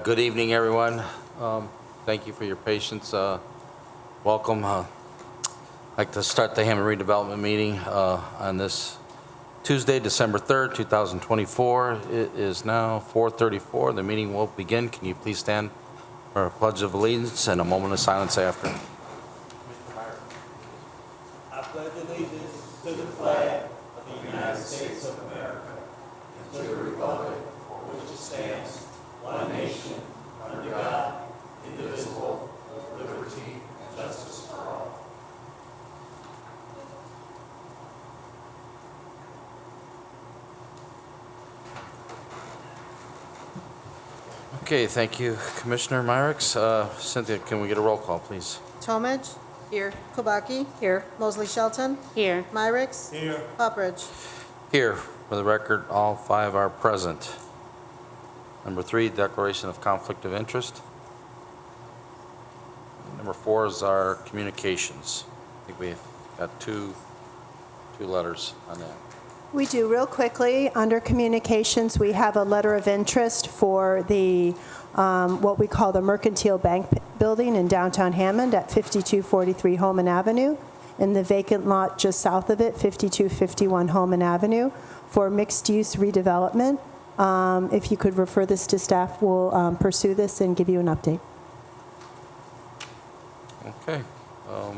Good evening, everyone. Thank you for your patience. Welcome. I'd like to start the Hammond Redevelopment meeting on this Tuesday, December 3rd, 2024. It is now 4:34. The meeting will begin. Can you please stand for a pledge of allegiance and a moment of silence after? I pledge allegiance to the flag of the United States of America and to the republic for which it stands, one nation, under God, indivisible, with liberty and justice for all. Okay, thank you, Commissioner Myricks. Cynthia, can we get a roll call, please? Tomich. Here. Kubaki. Here. Mosley Shelton. Here. Myricks. Here. Poppridge. Here, for the record, all 5 are present. Number 3, declaration of conflict of interest. Number 4 is our communications. I think we've got two letters on that. We do. Real quickly, under communications, we have a letter of interest for the, what we call the Mercantile Bank building in downtown Hammond at 5243 Holman Avenue, and the vacant lot just south of it, 5251 Holman Avenue, for mixed-use redevelopment. If you could refer this to staff, we'll pursue this and give you an update. Okay. I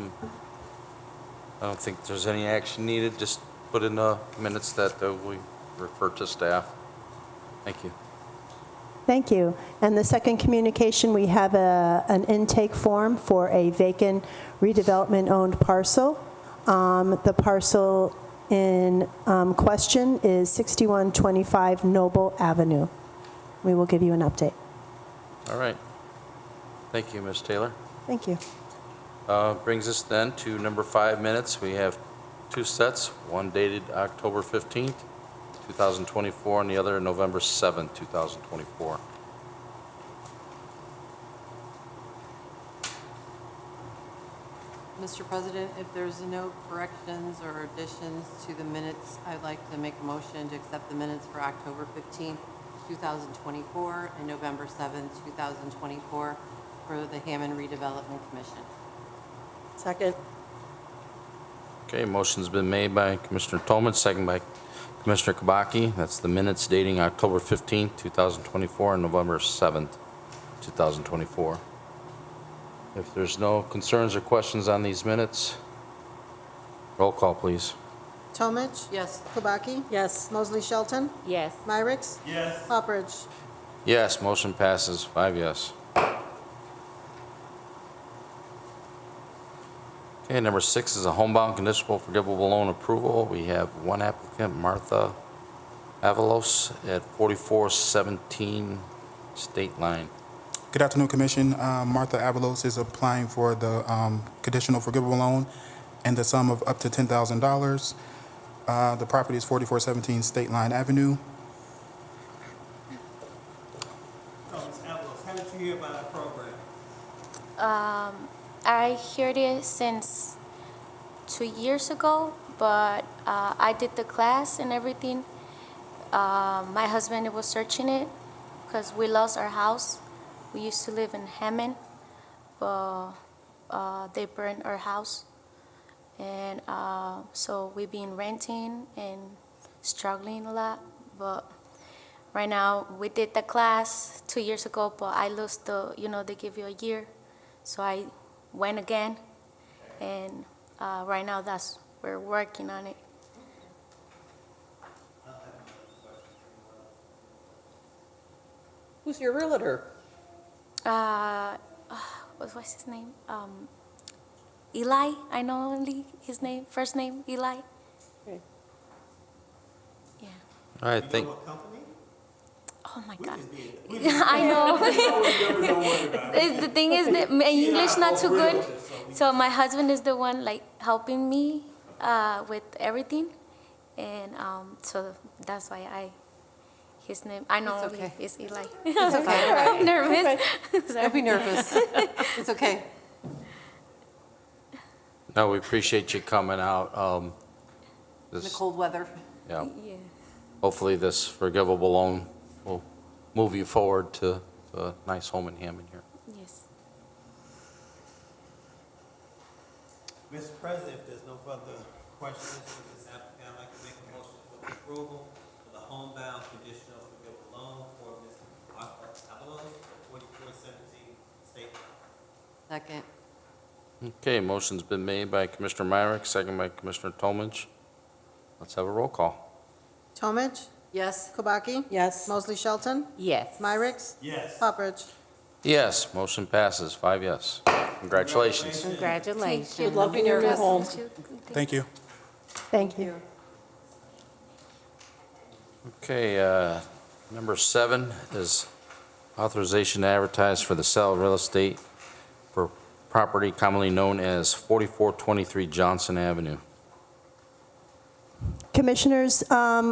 don't think there's any action needed. Just put in the minutes that we refer to staff. Thank you. Thank you. And the second communication, we have an intake form for a vacant redevelopment-owned parcel. The parcel in question is 6125 Noble Avenue. We will give you an update. All right. Thank you, Ms. Taylor. Thank you. Brings us then to number 5 minutes. We have 2 sets, one dated October 15th, 2024, and the other November 7th, 2024. Mr. President, if there's no corrections or additions to the minutes, I'd like to make a motion to accept the minutes for October 15th, 2024, and November 7th, 2024, for the Hammond Redevelopment Commission. Second. Okay, motion's been made by Commissioner Tolman, second by Commissioner Kubaki. That's the minutes dating October 15th, 2024, and November 7th, 2024. If there's no concerns or questions on these minutes, roll call, please. Tomich. Yes. Kubaki. Yes. Mosley Shelton. Yes. Myricks. Yes. Poppridge. Yes, motion passes, 5 yes. Okay, number 6 is a homebound conditional forgivable loan approval. We have one applicant, Martha Avalos, at 4417 State Line. Good afternoon, Commission. Martha Avalos is applying for the conditional forgivable loan in the sum of up to $10,000. The property is 4417 State Line Avenue. Ms. Avalos, how did you hear about our program? I heard it since 2 years ago, but I did the class and everything. My husband was searching it because we lost our house. We used to live in Hammond, but they burned our house. And so we've been renting and struggling a lot. But right now, we did the class 2 years ago, but I lost they give you a year. So I went again, and right now we're working on it. Who's your realtor? What's his name? Eli. I know only his name, first name, Eli. Okay. Yeah. All right, You thank know what company? Oh my God. We just I know. don't worry about it. The thing is that my English not too good, so my husband is the one like helping me with everything, and so that's why his name I know It's okay. is Eli. It's okay. I'm nervous. Don't be nervous. It's okay. No, we appreciate you coming out. In the cold weather. Yeah, Yeah. hopefully this forgivable loan will move you forward to a nice home in Hammond here. Yes. Mr. President, if there's no further questions for this applicant, I'd like to make a motion for the approval of the homebound conditional forgivable loan for Ms. Martha Avalos for 4417 State Line. Second. Okay, motion's been made by Commissioner Myrick, second by Commissioner Tomich. Let's have a roll call. Tomich, Yes. Kubaki, Yes. Mosley Shelton, Yes. Myrick, Yes. Poppers. Yes, motion passes, 5 yes. Congratulations. Congratulations. Good luck in your new home. Thank you. Thank you. Okay, number 7 is authorization to advertise for the sale of real estate for property commonly known as 4423 Johnson Avenue. Commissioners,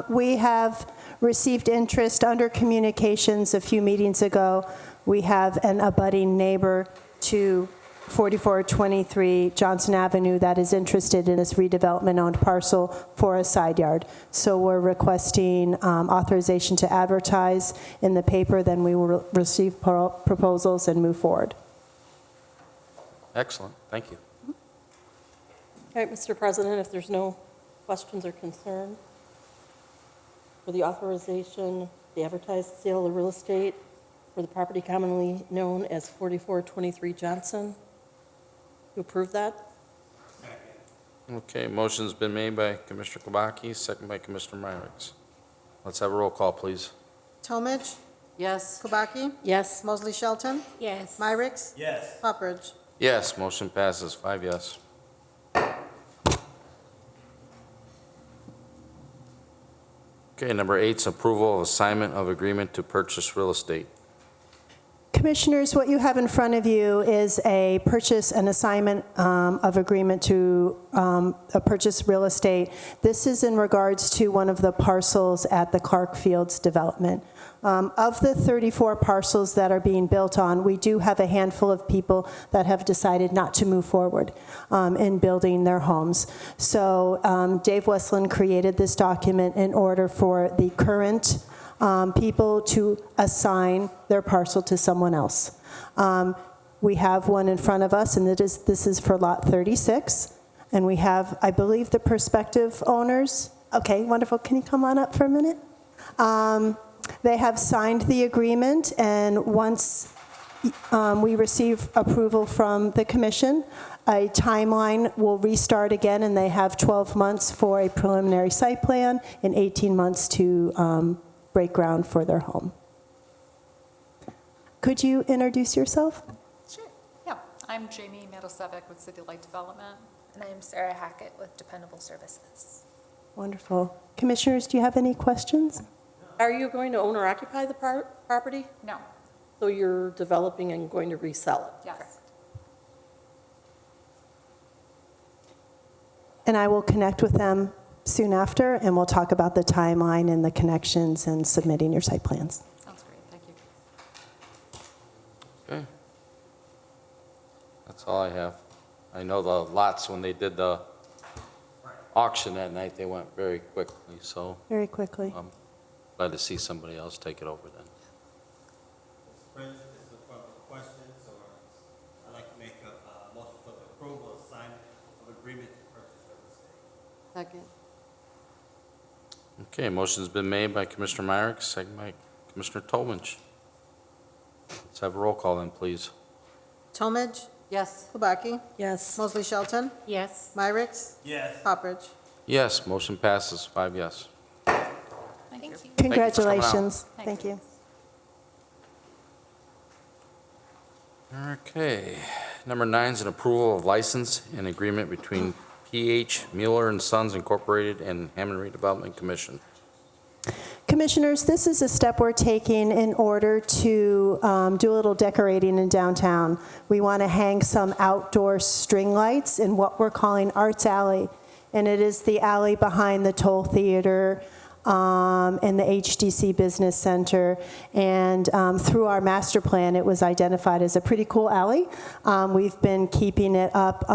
we have received interest under communications a few meetings ago. We have an abutting neighbor to 4423 Johnson Avenue that is interested in this redevelopment-owned parcel for a side yard. So we're requesting authorization to advertise in the paper, then we will receive proposals and move forward. Excellent, thank you. All right, Mr. President, if there's no questions or concern for the authorization, the advertised sale of real estate for the property commonly known as 4423 Johnson, you approve that? Okay, motion's been made by Commissioner Kubaki, second by Commissioner Myrick. Let's have a roll call, please. Tomich, Yes. Kubaki, Yes. Mosley Shelton, Yes. Myrick, Yes. Poppers. Yes, motion passes, 5 yes. Okay, number 8 is approval of assignment of agreement to purchase real estate. Commissioners, what you have in front of you is a purchase and assignment of agreement to purchase real estate. This is in regards to one of the parcels at the Clark Fields development. Of the 34 parcels that are being built on, we do have a handful of people that have decided not to move forward in building their homes. So Dave Westland created this document in order for the current people to assign their parcel to someone else. We have one in front of us, and this is for Lot 36. And we have, I believe, the prospective owners. Okay, wonderful. Can you come on up for a minute? They have signed the agreement, and once we receive approval from the commission, a timeline will restart again, and they have 12 months for a preliminary site plan and 18 months to break ground for their home. Could you introduce yourself? Sure. Yeah, I'm Jamie Medelsevic with City Light Development. And I'm Sarah Hackett with Dependable Services. Wonderful. Commissioners, do you have any questions? Are you going to own or occupy the property? No, So you're developing and going to resell it? yes. And I will connect with them soon after, and we'll talk about the timeline and the connections and submitting your site plans. Sounds great, thank you. Okay. That's all I have. I know the lots, when they did the auction that night, they went very quickly, so Very quickly. I'm glad to see somebody else take it over then. Mr. President, if there's no further questions, or I'd like to make a motion for the approval of assignment of agreement to purchase real estate. Second. Okay, motion's been made by Commissioner Myrick, second by Commissioner Tomich. Let's have a roll call then, please. Tomich, Yes. Kubaki, Yes. Mosley Shelton, Yes. Myrick, Yes. Poppers. Yes, motion passes, 5 yes. Thank you. Congratulations. Thank Thank you. Okay, number 9 is an approval of license and agreement between P.H. Mueller and Sons Incorporated and Hammond Redevelopment Commission. Commissioners, this is a step we're taking in order to do a little decorating in downtown. We want to hang some outdoor string lights in what we're calling Arts Alley. And it is the alley behind the Toll Theater and the HDC Business Center. And through our master plan, it was identified as a pretty cool alley. We've been keeping it up.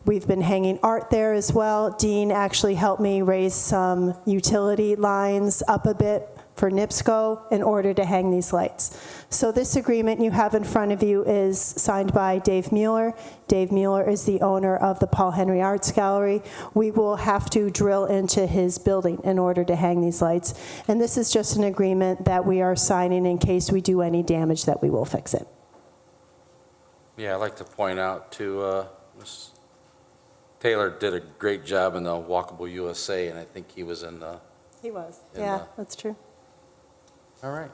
We've been hanging art there as well. Dean actually helped me raise some utility lines up a bit for NIPSCO in order to hang these lights. So this agreement you have in front of you is signed by Dave Mueller. Dave Mueller is the owner of the Paul Henry Arts Gallery. We will have to drill into his building in order to hang these lights. And this is just an agreement that we are signing in case we do any damage, that we will fix it. Yeah, I'd like to point out too, Ms. Taylor did a great job in the Walkable USA, and I think he was in the, He was. And, Yeah, that's true. all right.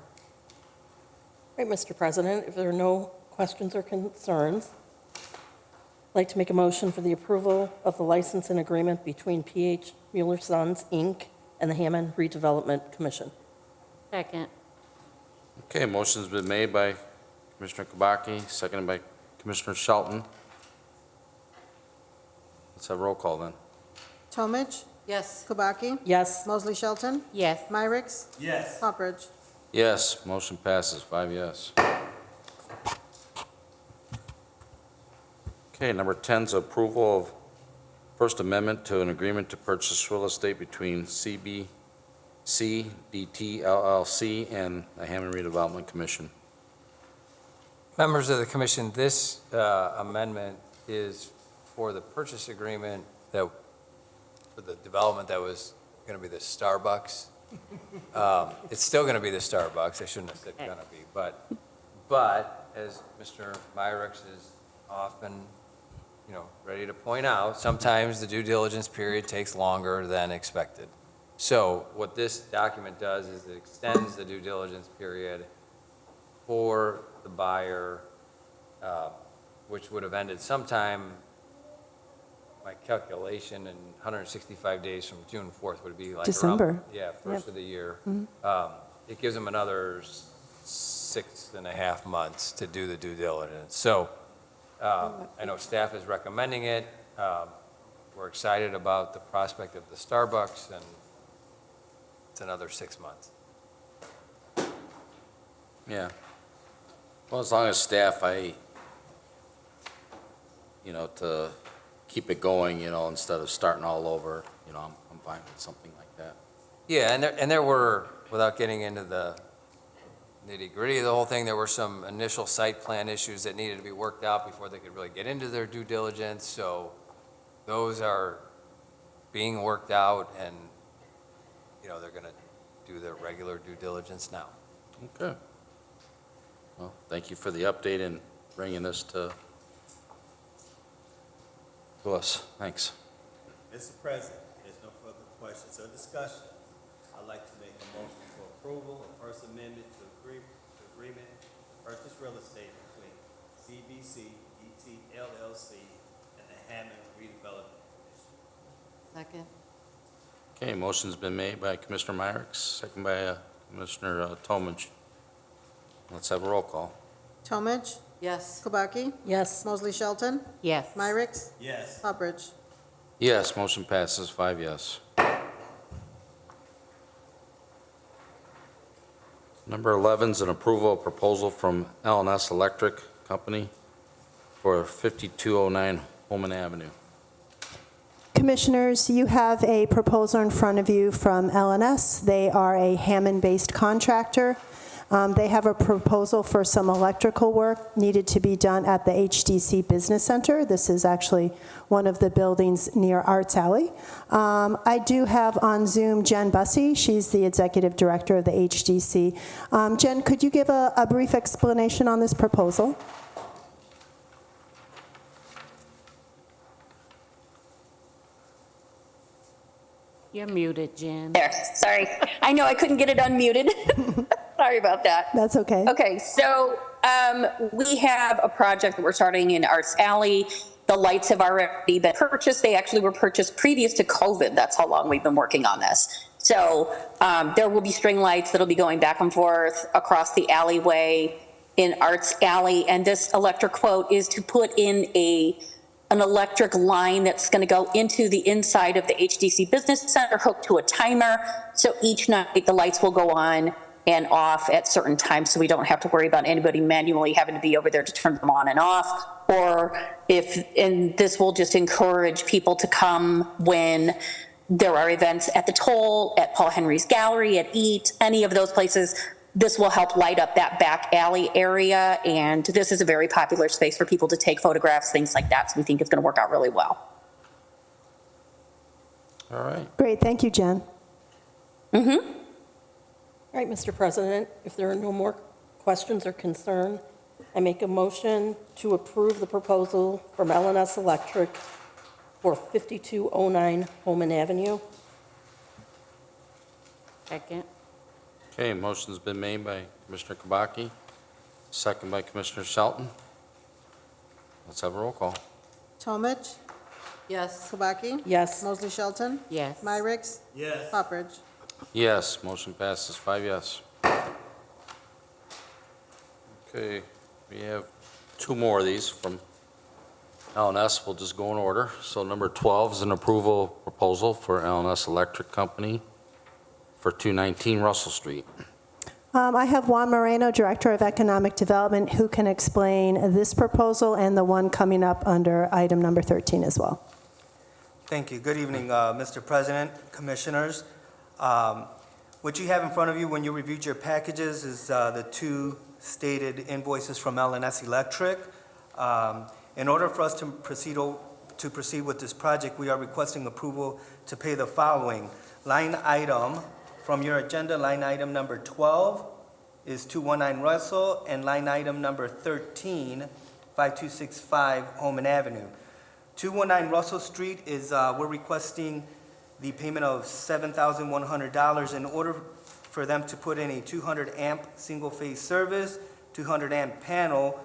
Right, Mr. President, if there are no questions or concerns, I'd like to make a motion for the approval of the license and agreement between P.H. Mueller Sons, Inc. and the Hammond Redevelopment Commission. Second. Okay, motion's been made by Commissioner Kabaki, seconded by Commissioner Shelton. Let's have a roll call then. Tomich, Yes. Kubaki, Yes. Mosley Shelton, Yes. Myricks, Yes. Hopperidge. Yes, motion passes, 5 yes. Okay, number 10 is approval of First Amendment to an agreement to purchase real estate between CBC DT LLC and the Hammond Redevelopment Commission. Members of the commission, this amendment is for the purchase agreement that, for the development that was going to be the Starbucks. It's still going to be the Starbucks, I shouldn't have said going to be, but as Mr. Myricks is often, ready to point out, sometimes the due diligence period takes longer than expected. So what this document does is it extends the due diligence period for the buyer, which would have ended sometime, my calculation, in 165 days from June 4th would be like December. around, first of the year. It gives them another 6.5 months to do the due diligence. So I know staff is recommending it. We're excited about the prospect of the Starbucks, and it's another 6 months. Yeah. Well, as long as staff, to keep it going, instead of starting all over, I'm fine with something like that. Yeah, and there were, without getting into the nitty-gritty of the whole thing, there were some initial site plan issues that needed to be worked out before they could really get into their due diligence. So those are being worked out, and, they're going to do their regular due diligence now. Okay. Well, thank you for the update and bringing this to us. Thanks. Mr. President, there's no further questions or discussion. I'd like to make a motion for approval of First Amendment to agreement to purchase real estate between CBC DT LLC and the Hammond Redevelopment Commission. Second. Okay, motion's been made by Commissioner Myricks, second by Commissioner Tomich. Let's have a roll call. Tomich, Yes. Kubaki, Yes. Mosley Shelton, Yes. Myricks, Yes. Hopperidge. Yes, motion passes, 5 yes. Number 11 is an approval of proposal from L&S Electric Company for 5209 Holman Avenue. Commissioners, you have a proposal in front of you from L&S. They are a Hammond-based contractor. They have a proposal for some electrical work needed to be done at the HDC Business Center. This is actually one of the buildings near Arts Alley. I do have on Zoom Jen Bussey. She's the executive director of the HDC. Jen, could you give a brief explanation on this proposal? You're muted, Jen. There, sorry. I know I couldn't get it unmuted. Sorry about that. That's okay. Okay, so we have a project that we're starting in Arts Alley. The lights have already been purchased. They actually were purchased previous to COVID. That's how long we've been working on this. So there will be string lights that'll be going back and forth across the alleyway in Arts Alley. And this electric quote is to put in an electric line that's going to go into the inside of the HDC Business Center, hooked to a timer. So each night the lights will go on and off at certain times, so we don't have to worry about anybody manually having to be over there to turn them on and off. And this will just encourage people to come when There are events at the Toll, at Paul Henry's Gallery, at Eat, any of those places. This will help light up that back alley area, and this is a very popular space for people to take photographs, things like that, so we think it's going to work out really well. All right. Great, thank you, Jen. All right, Mr. President, if there are no more questions or concern, I make a motion to approve the proposal from L&S Electric for 5209 Holman Avenue. Second. Okay, motion's been made by Commissioner Kabaki, second by Commissioner Shelton. Let's have a roll call. Tomich, Yes. Kubaki, Yes. Mosley Shelton, Yes. Myricks, Yes. Poppridge. Yes, motion passes 5 yes. Okay, we have 2 more of these from L&S. We'll just go in order. So number 12 is an approval proposal for L&S Electric Company for 219 Russell Street. I have Juan Moreno, Director of Economic Development, who can explain this proposal and the one coming up under item number 13 as well. Thank you. Good evening, Mr. President, Commissioners. What you have in front of you when you reviewed your packages is the 2 stated invoices from L&S Electric. In order for us to proceed with this project, we are requesting approval to pay the following. Line item from your agenda, line item number 12 is 219 Russell, and line item number 13, 5265 Holman Avenue. 219 Russell Street is, we're requesting the payment of $7,100 in order for them to put in a 200 amp single phase service, 200 amp panel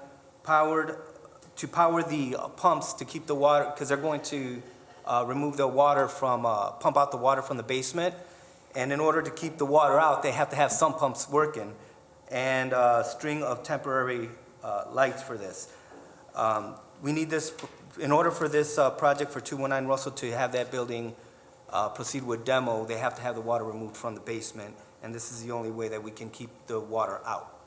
to power the pumps to keep the water, because they're going to remove the water from, pump out the water from the basement. And in order to keep the water out, they have to have some pumps working and a string of temporary lights for this. We need this, in order for this project for 219 Russell to have that building proceed with demo, they have to have the water removed from the basement, and this is the only way that we can keep the water out.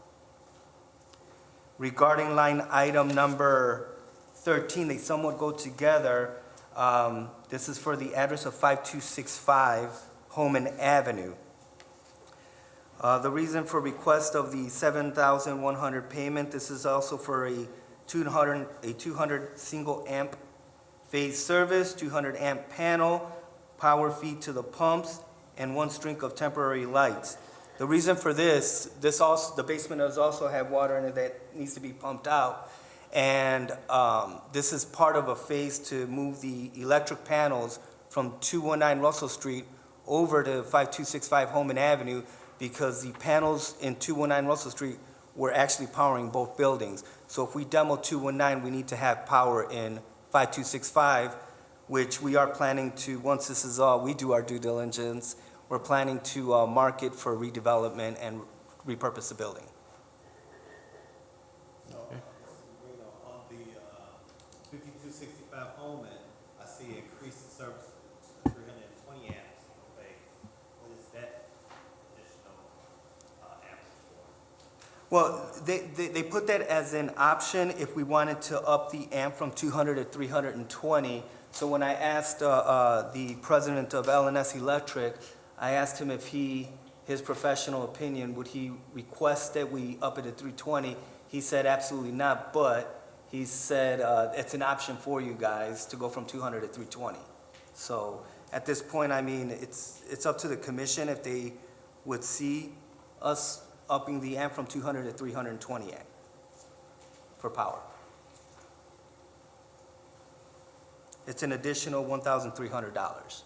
Regarding line item number 13, they somewhat go together. This is for the address of 5265 Holman Avenue. The reason for request of the $7,100 payment, this is also for a 200 single amp phase service, 200 amp panel, power feed to the pumps, and 1 string of temporary lights. The reason for this also, the basement does also have water in it that needs to be pumped out. And this is part of a phase to move the electric panels from 219 Russell Street over to 5265 Holman Avenue, because the panels in 219 Russell Street were actually powering both buildings. So if we demo 219, we need to have power in 5265, which we are planning to, once this is all, we do our due diligence, we're planning to market for redevelopment and repurpose the building. So, on the 5265 Holman, I see increase the service to 320 amps per phase. What is that additional amps for? Well, they put that as an option if we wanted to up the amp from 200 to 320. So when I asked the president of L&S Electric, I asked him if his professional opinion, would he request that we up it to 320? He said absolutely not, but he said it's an option for you guys to go from 200 to 320. So at this point, I mean, it's up to the commission if they would see us upping the amp from 200 to 320 amp for power. It's an additional $1,300.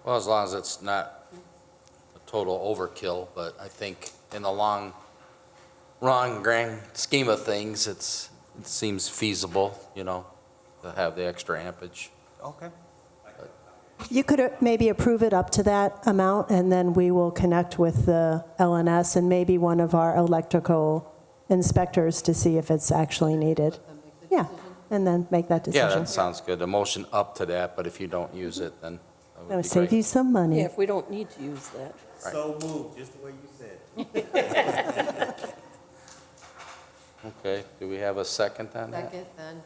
Well, as long as it's not a total overkill, but I think in the long grand scheme of things, it seems feasible, you know, to have the extra ampage. Okay. You could maybe approve it up to that amount, and then we will connect with the LNS and maybe one of our electrical inspectors to see if it's actually needed. Yeah, and then make that Yeah, decision. that sounds good. A motion up to that, but if you don't use it, then that That would would be save great. you some money. Yeah, if we don't need to use that. So moved, just the way you said. Okay, do we have a second on that? Second, then.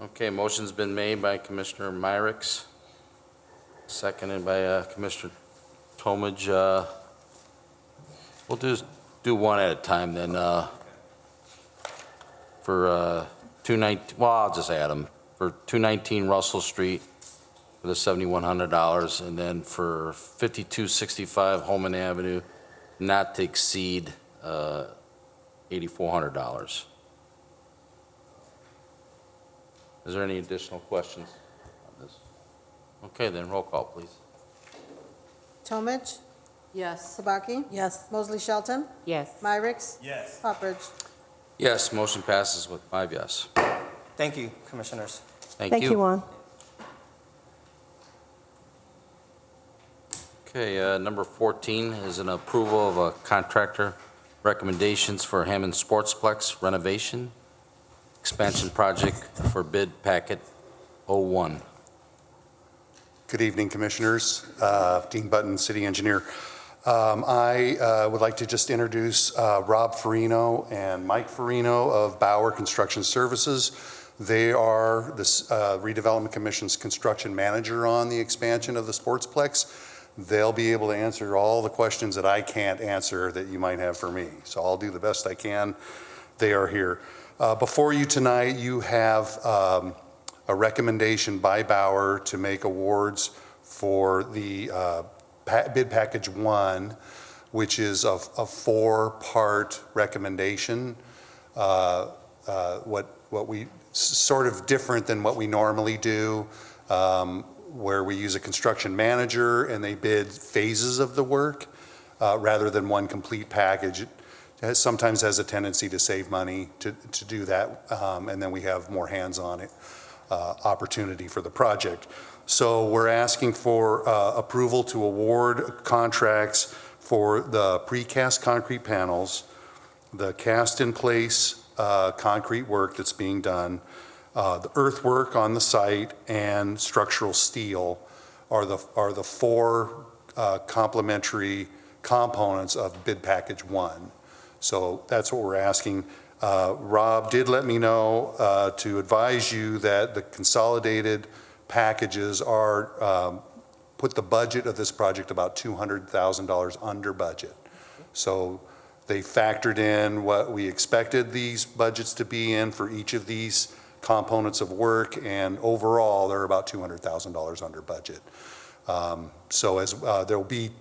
Okay, motion's been made by Commissioner Myricks, seconded by Commissioner Tomage. We'll do one at a time then. For 219, well, I'll just add them. For 219 Russell Street for the $7,100, and then for 5265 Holman Avenue, not to exceed $8,400. Is there any additional questions on this? Okay, then roll call, please. Tomich, Yes. Kubaki, Yes. Mosley Shelton, Yes. Myricks, Yes. Poppers. Yes, motion passes with 5 yes. Thank you, Commissioners. Thank you, Juan. Okay, number 14 is an approval of a contractor recommendations for Hammond Sportsplex renovation expansion project for bid packet 01. Good evening, Commissioners. Dean Button, City Engineer. I would like to just introduce Rob Farino and Mike Farino of Bauer Construction Services. They are the Redevelopment Commission's construction manager on the expansion of the Sportsplex. They'll be able to answer all the questions that I can't answer that you might have for me. So I'll do the best I can. They are here. Before you tonight, you have a recommendation by Bauer to make awards for the bid package 1, which is a 4-part recommendation. What we sort of different than what we normally do, where we use a construction manager and they bid phases of the work rather than one complete package. It sometimes has a tendency to save money to do that, and then we have more hands-on opportunity for the project. So we're asking for approval to award contracts for the precast concrete panels, the cast-in-place concrete work that's being done, the earthwork on the site, and structural steel are the 4 complementary components of bid package 1. So that's what we're asking. Rob did let me know to advise you that the consolidated packages are, put the budget of this project about $200,000 under budget. So they factored in what we expected these budgets to be in for each of these components of work, and overall, they're about $200,000 under budget. So as there will be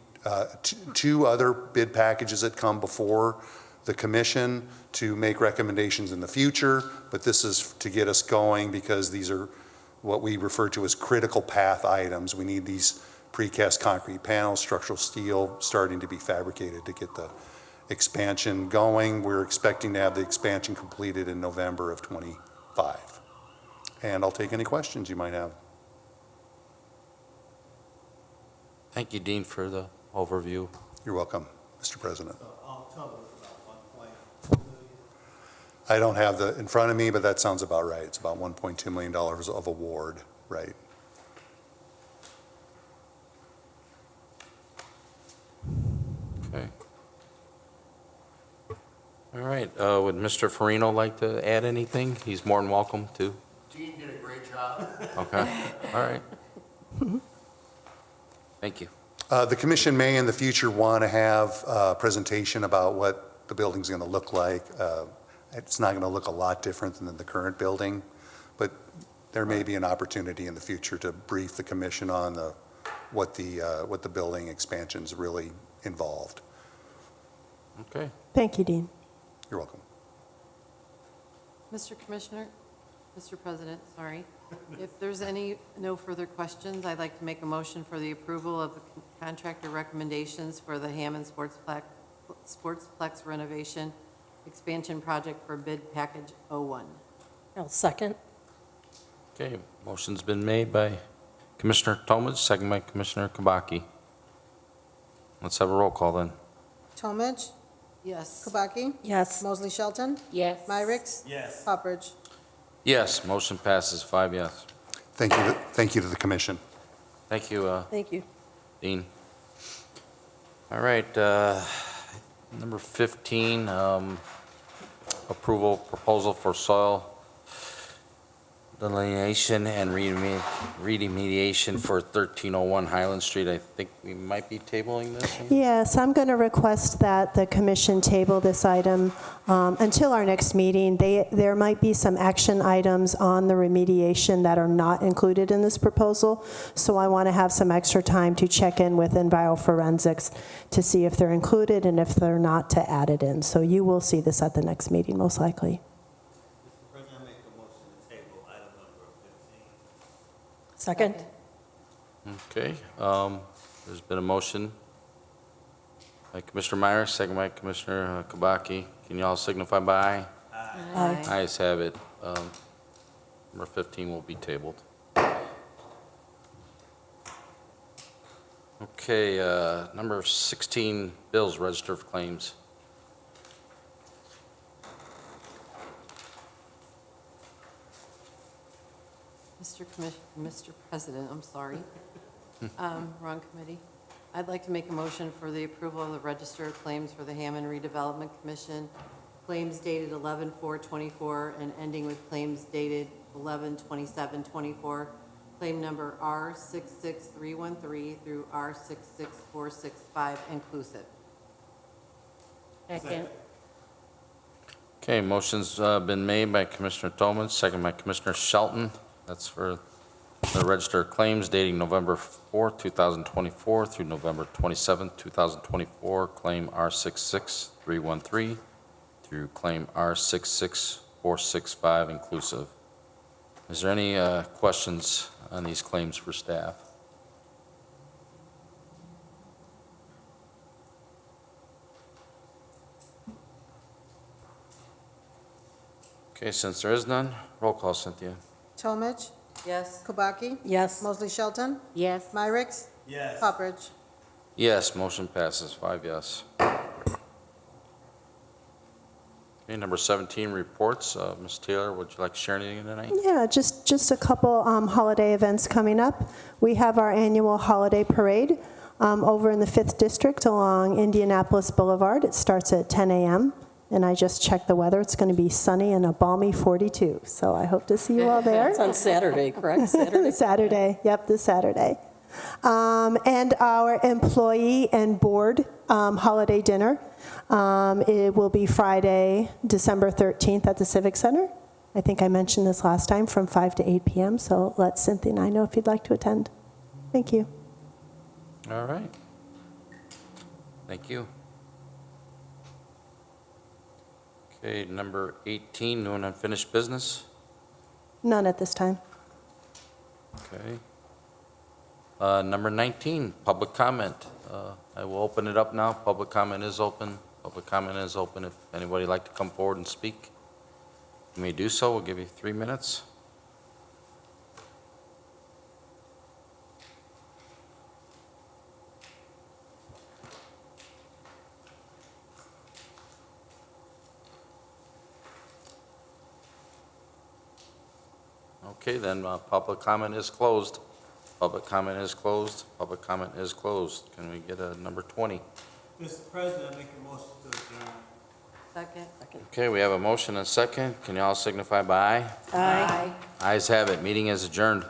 2 other bid packages that come before the commission to make recommendations in the future, but this is to get us going because these are what we refer to as critical path items. We need these precast concrete panels, structural steel starting to be fabricated to get the expansion going. We're expecting to have the expansion completed in November of 25. And I'll take any questions you might have. Thank you, Dean, for the overview. You're welcome, Mr. President. All total is about 1.2 million. I don't have the in front of me, but that sounds about right. It's about $1.2 million of award, right? Okay. All right, would Mr. Farino like to add anything? He's more than welcome to. Dean did a great job. Okay, all right. Thank you. The commission may in the future want to have a presentation about what the building's going to look like. It's not going to look a lot different than the current building, but there may be an opportunity in the future to brief the commission on what the building expansions really involved. Okay. Thank you, Dean. You're welcome. Mr. President, sorry. If there's no further questions, I'd like to make a motion for the approval of the contractor recommendations for the Hammond Sportsplex renovation expansion project for bid package 01. I'll second. Okay, motion's been made by Commissioner Tomage, second by Commissioner Kubaki. Let's have a roll call then. Tomich, Yes. Kubaki, Yes. Mosley Shelton, Yes. Myricks, Yes. Poppers. Yes, motion passes 5 yes. Thank you to the commission. Thank you, Thank you. Dean. All right, number 15, approval proposal for soil delineation and remediation for 1301 Highland Street. I think we might be tabling this. Yes, I'm going to request that the commission table this item until our next meeting. There might be some action items on the remediation that are not included in this proposal, so I want to have some extra time to check in with Enviroforensics to see if they're included and if they're not, to add it in. So you will see this at the next meeting, most likely. Mr. President, I make a motion to table item number 15. Second? Okay, there's been a motion by Commissioner Myers, second by Commissioner Kabaki. Can you all signify by aye? Aye. Ayes have it. Number 15 will be tabled. Okay, number 16, bills, register of claims. Mr. President, I'm sorry. Wrong committee. I'd like to make a motion for the approval of the register of claims for the Hammond Redevelopment Commission. Claims dated 11/4/24 and ending with claims dated 11/27/24. Claim number R66313 through R66465 inclusive. Second. Okay, motion's been made by Commissioner Tomans, second by Commissioner Shelton. That's for the register of claims dating November 4th, 2024 through November 27th, 2024. Claim R66313 through claim R66465 inclusive. Is there any questions on these claims for staff? Okay, since there is none, roll call, Cynthia. Talmadge, Yes. Kubaki, Yes. Mosley Shelton, Yes. Myrick, Yes. Poppers. Yes, motion passes, 5 yes. Okay, number 17, reports. Ms. Taylor, would you like to share anything tonight? Yeah, just a couple holiday events coming up. We have our annual holiday parade over in the 5th District along Indianapolis Boulevard. It starts at 10 a.m., and I just checked the weather. It's going to be sunny and a balmy 42, so I hope to see you all there. It's on Saturday, correct? Saturday? Saturday, yep, this Saturday. And our employee and board holiday dinner. It will be Friday, December 13th at the Civic Center. I think I mentioned this last time, from 5 to 8 p.m., so let Cynthia and I know if you'd like to attend. Thank you. All right. Thank you. Okay, number 18, new and unfinished business. None at this time. Okay. Number 19, public comment. I will open it up now. Public comment is open. Public comment is open. If anybody would like to come forward and speak, you may do so. We'll give you 3 minutes. Okay, then public comment is closed. Public comment is closed. Public comment is closed. Can we get a number 20? Mr. President, I make a motion to adjourn. Second. Okay, we have a motion and a second. Can you all signify by aye? Aye. Ayes have it. Meeting is adjourned.